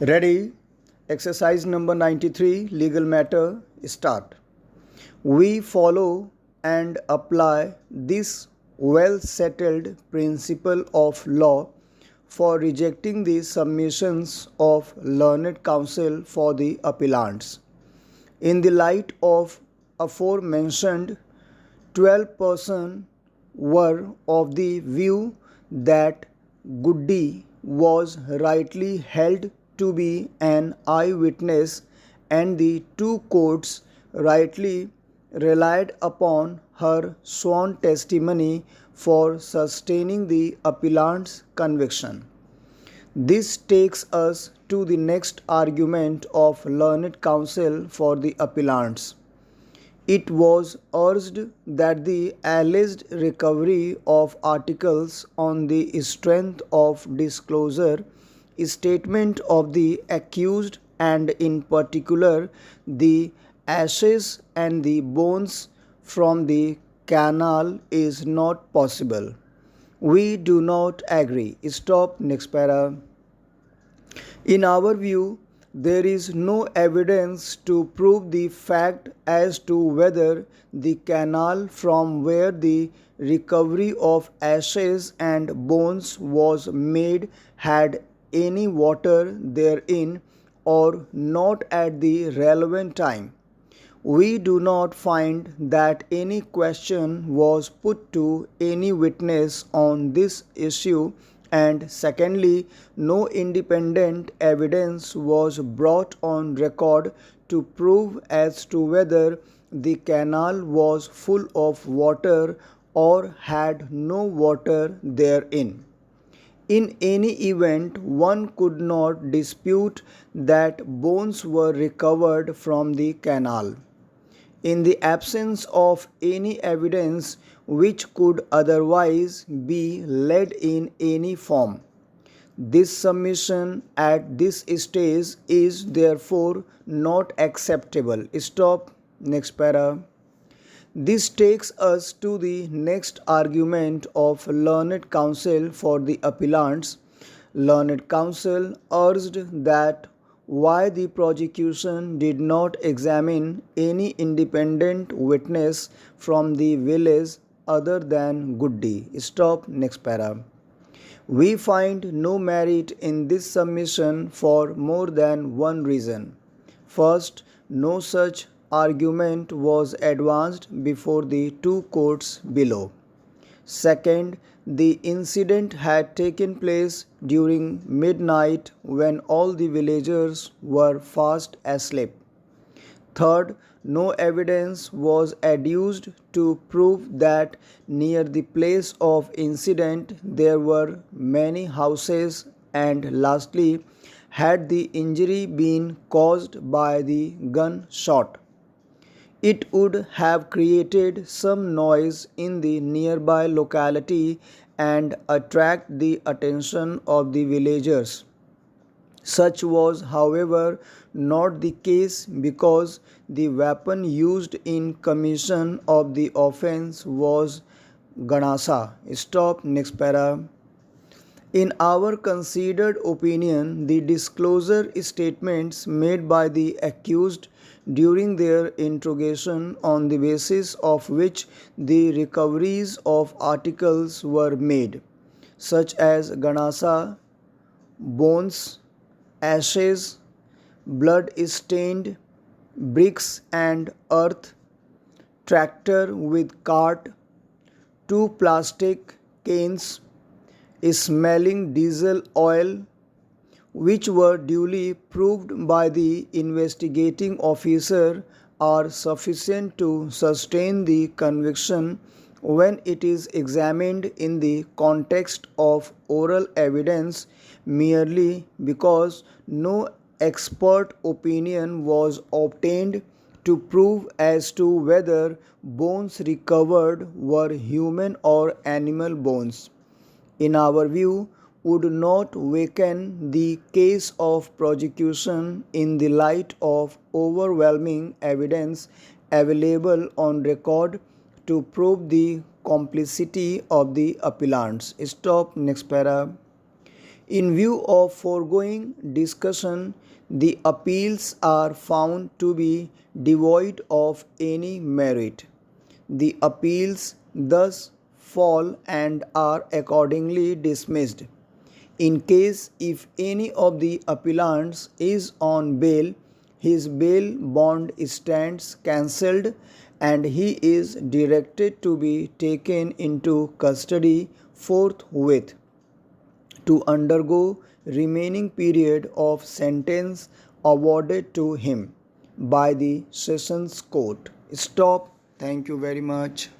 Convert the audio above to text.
Ready? Exercise number 93, legal matter, start. We follow and apply this well settled principle of law for rejecting the submissions of learned counsel for the appellants. In the light of aforementioned, 12 persons were of the view that Goody was rightly held to be an eyewitness, and the two courts rightly relied upon her sworn testimony for sustaining the appellant's conviction. This takes us to the next argument of learned counsel for the appellants. It was urged that the alleged recovery of articles on the strength of disclosure statement of the accused, and in particular the ashes and the bones from the canal, is not possible. We do not agree. Stop. Next para. In our view, there is no evidence to prove the fact as to whether the canal from where the recovery of ashes and bones was made had any water therein or not at the relevant time. We do not find that any question was put to any witness on this issue, and secondly, no independent evidence was brought on record to prove as to whether the canal was full of water or had no water therein. In any event, one could not dispute that bones were recovered from the canal. In the absence of any evidence which could otherwise be laid in any form, this submission at this stage is therefore not acceptable. Stop. Next para. This takes us to the next argument of learned counsel for the appellants. Learned counsel urged that why the prosecution did not examine any independent witness from the village other than Goody. Stop. Next para. We find no merit in this submission for more than one reason. First, no such argument was advanced before the two courts below. Second, the incident had taken place during midnight when all the villagers were fast asleep. Third, no evidence was adduced to prove that near the place of incident there were many houses, and lastly, had the injury been caused by the gunshot, it would have created some noise in the nearby locality and attract the attention of the villagers. Such was, however, not the case because the weapon used in commission of the offense was ganasa. Stop. Next para. In our considered opinion, the disclosure statements made by the accused during their interrogation, on the basis of which the recoveries of articles were made, such as ganasa, bones, ashes, blood-stained bricks and earth, tractor with cart, two plastic cans smelling diesel oil, which were duly proved by the investigating officer, are sufficient to sustain the conviction when it is examined in the context of oral evidence, merely because no expert opinion was obtained to prove as to whether bones recovered were human or animal bones. In our view, would not weaken the case of prosecution in the light of overwhelming evidence available on record to prove the complicity of the appellants. Stop. Next para. In view of foregoing discussion, the appeals are found to be devoid of any merit. The appeals thus fall and are accordingly dismissed. In case if any of the appellants is on bail, his bail bond stands cancelled and he is directed to be taken into custody forthwith to undergo remaining period of sentence awarded to him by the Sessions Court. Stop. Thank you very much.